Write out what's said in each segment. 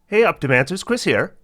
Hey Optimancers, Chris here.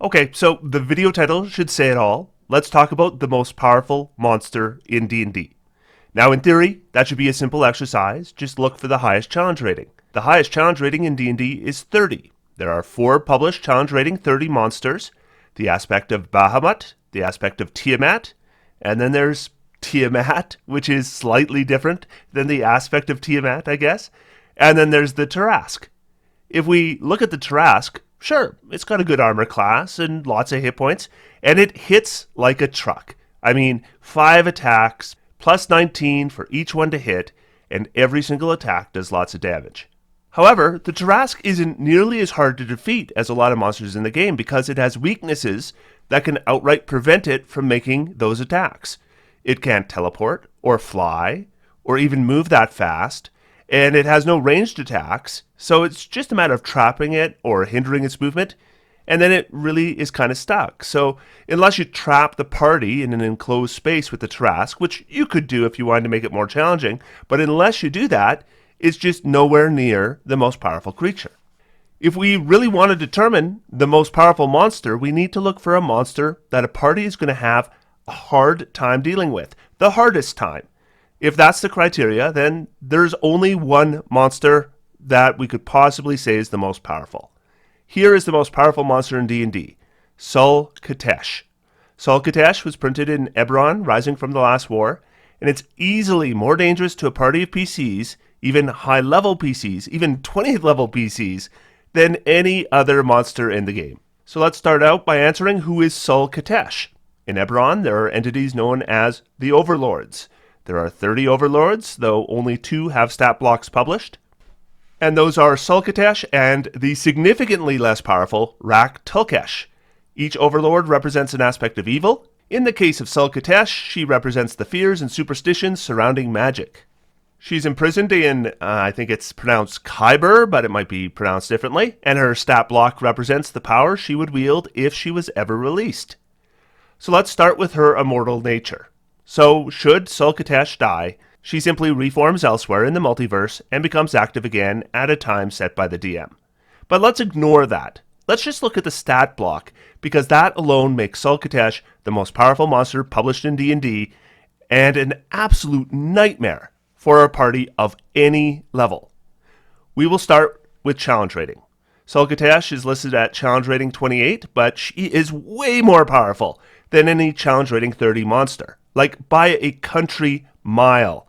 Okay, so the video title should say it all. Let's talk about the most powerful monster in D&D. Now in theory, that should be a simple exercise. Just look for the highest challenge rating. The highest challenge rating in D&D is 30. There are 4 published challenge rating 30 monsters. The aspect of Bahamut, the aspect of Tiamat, and then there's Tiamat, which is slightly different than the aspect of Tiamat, I guess. And then there's the Tarrasque. If we look at the Tarrasque, sure, it's got a good armor class and lots of hit points, and it hits like a truck. I mean, 5 attacks, plus 19 for each one to hit, and every single attack does lots of damage. However, the Tarrasque isn't nearly as hard to defeat as a lot of monsters in the game because it has weaknesses that can outright prevent it from making those attacks. It can't teleport, or fly, or even move that fast, and it has no ranged attacks, so it's just a matter of trapping it or hindering its movement, and then it really is kind of stuck. So unless you trap the party in an enclosed space with the Tarrasque, which you could do if you wanted to make it more challenging, but unless you do that, it's just nowhere near the most powerful creature. If we really want to determine the most powerful monster, we need to look for a monster that a party is going to have a hard time dealing with, the hardest time. If that's the criteria, then there's only one monster that we could possibly say is the most powerful. Here is the most powerful monster in D&D, Sul Katesh. Sul Katesh was printed in Eberron, Rising from the Last War, and it's easily more dangerous to a party of PCs, even high-level PCs, even 20th level PCs, than any other monster in the game. So let's start out by answering who is Sul Katesh. In Eberron, there are entities known as the Overlords. There are 30 Overlords, though only 2 have stat blocks published. And those are Sul Katesh and the significantly less powerful Rak Tulkesh. Each Overlord represents an aspect of evil. In the case of Sul Katesh, she represents the fears and superstitions surrounding magic. She's imprisoned in, I think it's pronounced Khyber, but it might be pronounced differently, and her stat block represents the power she would wield if she was ever released. So let's start with her immortal nature. So, should Sul Katesh die, she simply reforms elsewhere in the multiverse and becomes active again at a time set by the DM. But let's ignore that. Let's just look at the stat block, because that alone makes Sul Katesh the most powerful monster published in D&D, and an absolute nightmare for a party of any level. We will start with challenge rating. Sul Katesh is listed at challenge rating 28, but she is way more powerful than any challenge rating 30 monster, like by a country mile.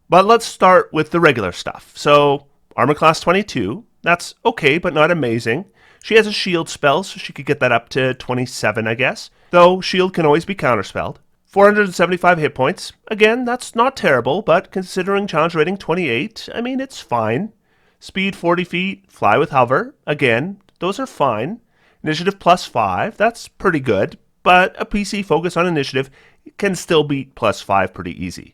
But let's start with the regular stuff. So, armor class 22, that's okay, but not amazing. She has a shield spell, so she could get that up to 27, I guess. Though, shield can always be counterspelled. 475 hit points. Again, that's not terrible, but considering challenge rating 28, I mean, it's fine. Speed 40 feet, fly with hover. Again, those are fine. Initiative plus 5, that's pretty good. But a PC focus on initiative can still beat plus 5 pretty easy.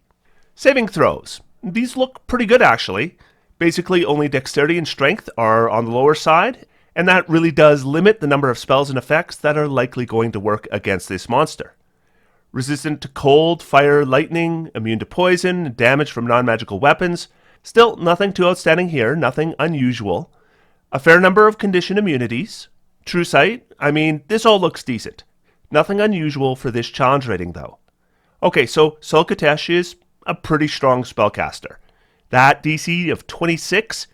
Saving throws. These look pretty good, actually. Basically, only dexterity and strength are on the lower side, and that really does limit the number of spells and effects that are likely going to work against this monster. Resistant to cold, fire, lightning, immune to poison, damage from non-magical weapons. Still, nothing too outstanding here, nothing unusual. A fair number of condition immunities. True sight, I mean, this all looks decent. Nothing unusual for this challenge rating, though. Okay, so Sul Katesh is a pretty strong spellcaster. That DC of 26,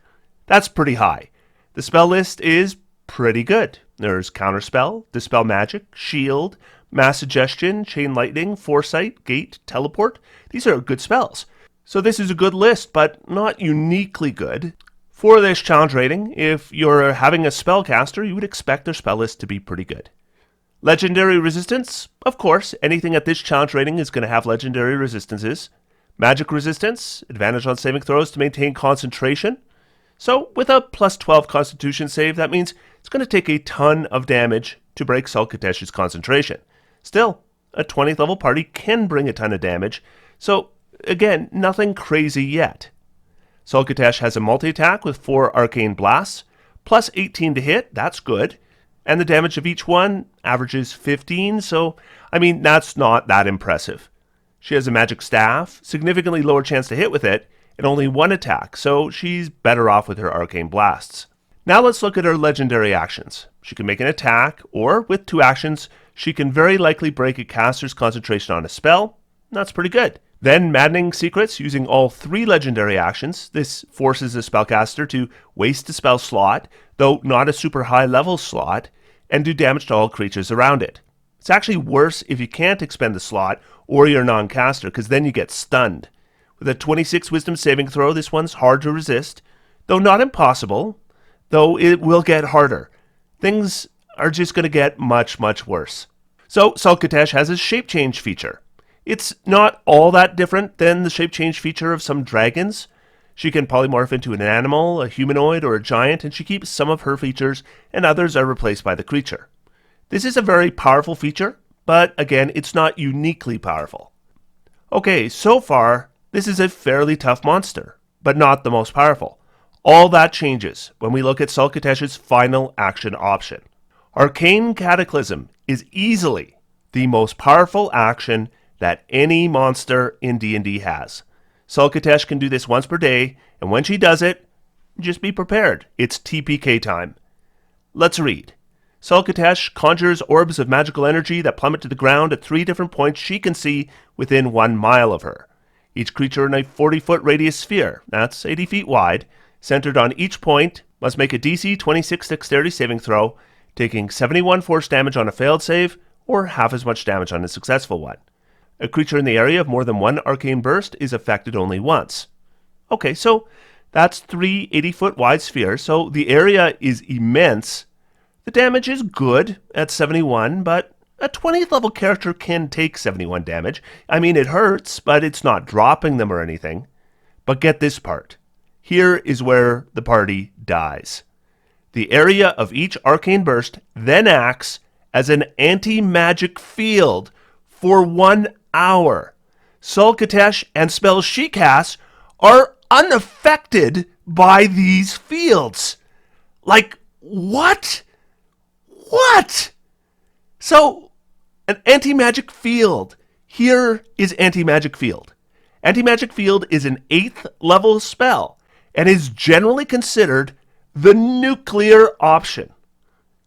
that's pretty high. The spell list is pretty good. There's Counterspell, Dispel Magic, Shield, Mass Suggestion, Chain Lightning, Foresight, Gate, Teleport. These are good spells. So this is a good list, but not uniquely good. For this challenge rating, if you're having a spellcaster, you would expect their spell list to be pretty good. Legendary resistance, of course, anything at this challenge rating is going to have legendary resistances. Magic resistance, advantage on saving throws to maintain concentration. So with a plus 12 constitution save, that means it's going to take a ton of damage to break Sul Katesh's concentration. Still, a 20th level party can bring a ton of damage, so again, nothing crazy yet. Sul Katesh has a multi-attack with 4 arcane blasts, plus 18 to hit, that's good. And the damage of each one averages 15, so, I mean, that's not that impressive. She has a magic staff, significantly lower chance to hit with it, and only 1 attack, so she's better off with her arcane blasts. Now let's look at her legendary actions. She can make an attack, or with 2 actions, she can very likely break a caster's concentration on a spell. That's pretty good. Then Maddening Secrets using all 3 legendary actions. This forces a spellcaster to waste a spell slot, though not a super high level slot, and do damage to all creatures around it. It's actually worse if you can't expend the slot or you're non-caster, because then you get stunned. With a 26 Wisdom saving throw, this one's hard to resist, though not impossible, though it will get harder. Things are just going to get much, much worse. So Sul Katesh has a shape change feature. It's not all that different than the shape change feature of some dragons. She can polymorph into an animal, a humanoid, or a giant, and she keeps some of her features, and others are replaced by the creature. This is a very powerful feature, but again, it's not uniquely powerful. Okay, so far, this is a fairly tough monster, but not the most powerful. All that changes when we look at Sul Katesh's final action option. Arcane Cataclysm is easily the most powerful action that any monster in D&D has. Sul Katesh can do this once per day, and when she does it, just be prepared. It's TPK time. Let's read. Sul Katesh conjures orbs of magical energy that plummet to the ground at 3 different points she can see within 1 mile of her. Each creature in a 40-foot radius sphere, that's 80 feet wide, centered on each point, must make a DC 26 dexterity saving throw, taking 71 force damage on a failed save, or half as much damage on a successful one. A creature in the area of more than 1 arcane burst is affected only once. Okay, so that's 3 80-foot wide spheres, so the area is immense. The damage is good at 71, but a 20th level character can take 71 damage. I mean, it hurts, but it's not dropping them or anything. But get this part. Here is where the party dies. The area of each arcane burst then acts as an anti-magic field for 1 hour. Sul Katesh and spells she casts are unaffected by these fields. Like, what? What? So, an anti-magic field. Here is anti-magic field. Anti-magic field is an 8th level spell and is generally considered the nuclear option.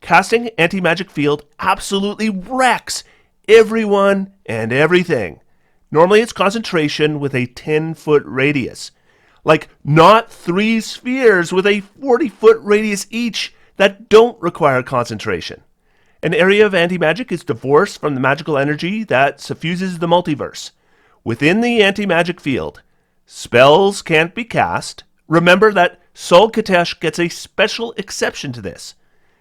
Casting anti-magic field absolutely wrecks everyone and everything. Normally it's concentration with a 10-foot radius. Like, not 3 spheres with a 40-foot radius each that don't require concentration. An area of anti-magic is divorced from the magical energy that suffuses the multiverse. Within the anti-magic field, spells can't be cast. Remember that Sul Katesh gets a special exception to this.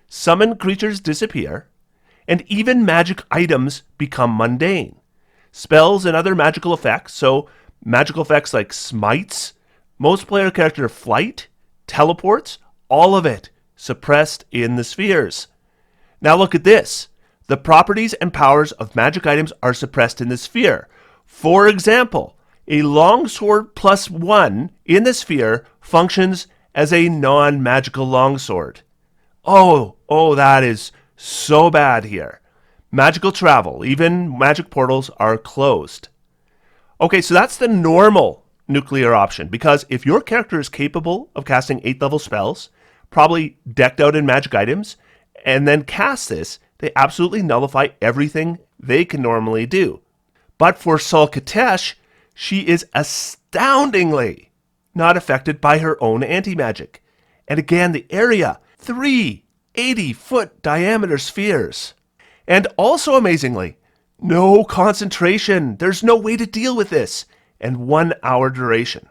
Summoned creatures disappear, and even magic items become mundane. Spells and other magical effects, so magical effects like smites, most player character flight, teleports, all of it suppressed in the spheres. Now look at this. The properties and powers of magic items are suppressed in the sphere. For example, a longsword +1 in the sphere functions as a non-magical longsword. Oh, that is so bad here. Magical travel, even magic portals, are closed. Okay, so that's the normal nuclear option, because if your character is capable of casting 8th level spells, probably decked out in magic items, and then cast this, they absolutely nullify everything they can normally do. But for Sul Katesh, she is astoundingly not affected by her own anti-magic. And again, the area, 3 80-foot diameter spheres. And also amazingly, no concentration. There's no way to deal with this. And 1 hour duration.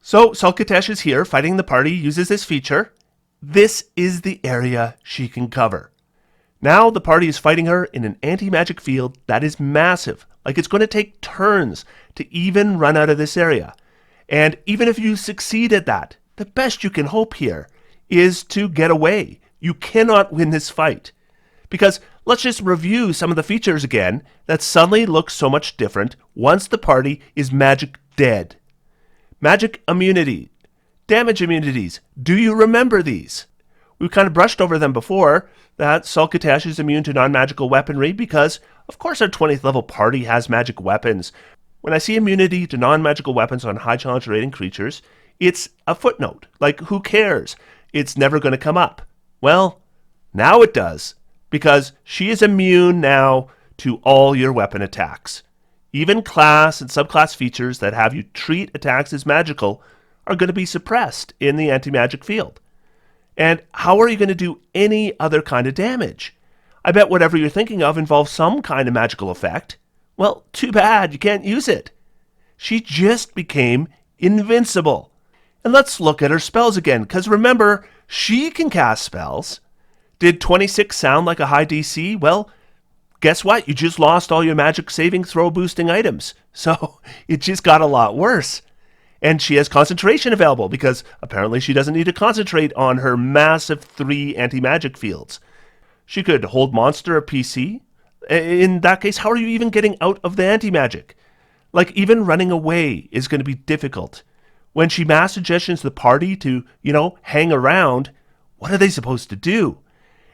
So Sul Katesh is here fighting the party, uses this feature. This is the area she can cover. Now the party is fighting her in an anti-magic field that is massive. Like, it's going to take turns to even run out of this area. And even if you succeed at that, the best you can hope here is to get away. You cannot win this fight. Because let's just review some of the features again that suddenly look so much different once the party is magic dead. Magic immunity. Damage immunities. Do you remember these? We've kind of brushed over them before, that Sul Katesh is immune to non-magical weaponry because, of course, our 20th level party has magic weapons. When I see immunity to non-magical weapons on high challenge rating creatures, it's a footnote. Like, who cares? it's never going to come up. Well, now it does, because she is immune now to all your weapon attacks. Even class and subclass features that have you treat attacks as magical are going to be suppressed in the anti-magic field. And how are you going to do any other kind of damage? I bet whatever you're thinking of involves some kind of magical effect. Well, too bad, you can't use it. She just became invincible. And let's look at her spells again, because remember, she can cast spells. Did 26 sound like a high DC? Well, guess what? You just lost all your magic saving throw boosting items. So it just got a lot worse. And she has concentration available because apparently she doesn't need to concentrate on her massive 3 anti-magic fields. She could hold monster or PC. In that case, how are you even getting out of the anti-magic? Like, even running away is going to be difficult. When she mass suggestions the party to, hang around, what are they supposed to do?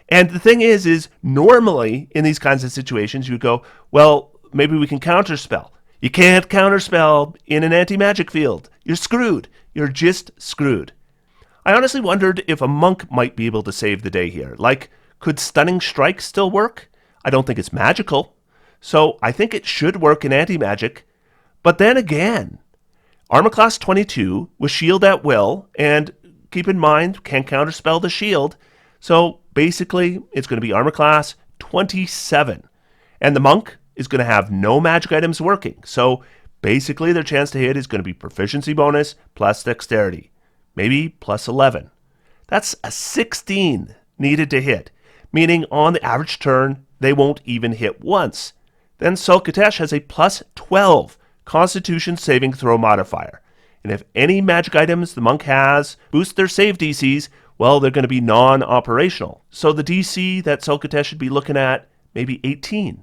And the thing is normally in these kinds of situations, you go, well, maybe we can counterspell. You can't counterspell in an anti-magic field. You're screwed. You're just screwed. I honestly wondered if a monk might be able to save the day here. Like, could Stunning Strike still work? I don't think it's magical. So I think it should work in anti-magic. But then again, Armor Class 22 with Shield at will, and keep in mind, can counterspell the shield. So basically, it's going to be Armor Class 27. And the monk is going to have no magic items working. So basically, their chance to hit is going to be proficiency bonus plus dexterity. Maybe plus 11. That's a 16 needed to hit, meaning on the average turn, they won't even hit once. Then Sul Katesh has a plus 12 Constitution saving throw modifier. And if any magic items the monk has boost their save DCs, well, they're going to be non-operational. So the DC that Sul Katesh should be looking at, maybe 18.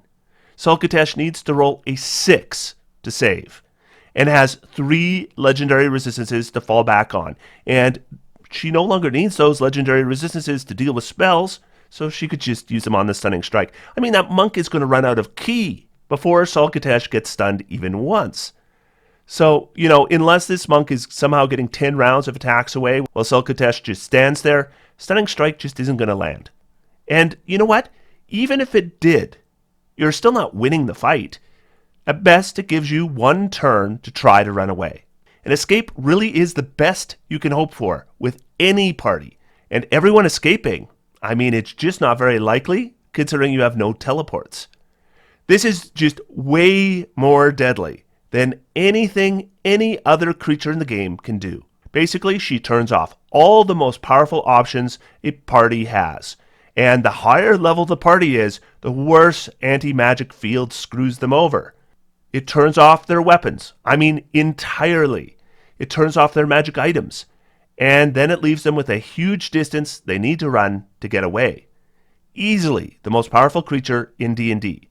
Sul Katesh needs to roll a 6 to save and has 3 legendary resistances to fall back on. And she no longer needs those legendary resistances to deal with spells, so she could just use them on the Stunning Strike. I mean, that monk is going to run out of ki before Sul Katesh gets stunned even once. So, unless this monk is somehow getting 10 rounds of attacks away while Sul Katesh just stands there, Stunning Strike just isn't going to land. And you know what? Even if it did, you're still not winning the fight. At best, it gives you one turn to try to run away. An escape really is the best you can hope for with any party. And everyone escaping, it's just not very likely, considering you have no teleports. This is just way more deadly than anything any other creature in the game can do. Basically, she turns off all the most powerful options a party has. And the higher level the party is, the worse anti-magic field screws them over. It turns off their weapons. Entirely. It turns off their magic items. And then it leaves them with a huge distance they need to run to get away. Easily the most powerful creature in D&D.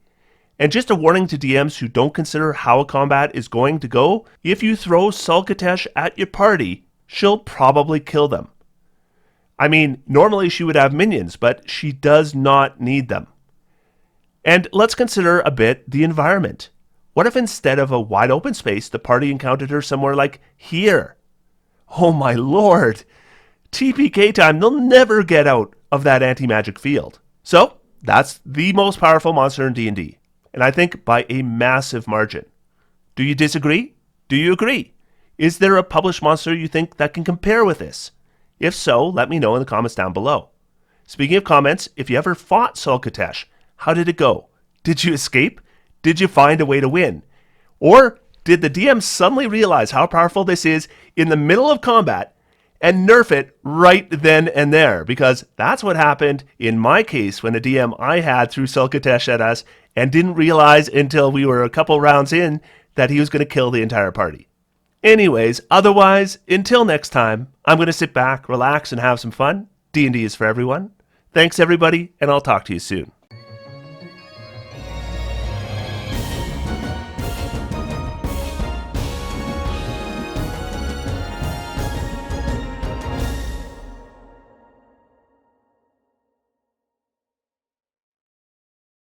And just a warning to DMs who don't consider how a combat is going to go, if you throw Sul Katesh at your party, she'll probably kill them. Normally she would have minions, but she does not need them. And let's consider a bit the environment. What if instead of a wide open space, the party encountered her somewhere like here? Oh my lord! TPK time, they'll never get out of that anti-magic field. So, that's the most powerful monster in D&D. And I think by a massive margin. Do you disagree? Do you agree? Is there a published monster you think that can compare with this? If so, let me know in the comments down below. Speaking of comments, if you ever fought Sul Katesh, how did it go? Did you escape? Did you find a way to win? Or did the DM suddenly realize how powerful this is in the middle of combat and nerf it right then and there? Because that's what happened in my case when a DM I had threw Sul Katesh at us and didn't realize until we were a couple rounds in that he was going to kill the entire party. Anyways, otherwise, until next time, I'm going to sit back, relax, and have some fun. D&D is for everyone. Thanks, everybody, and I'll talk to you soon.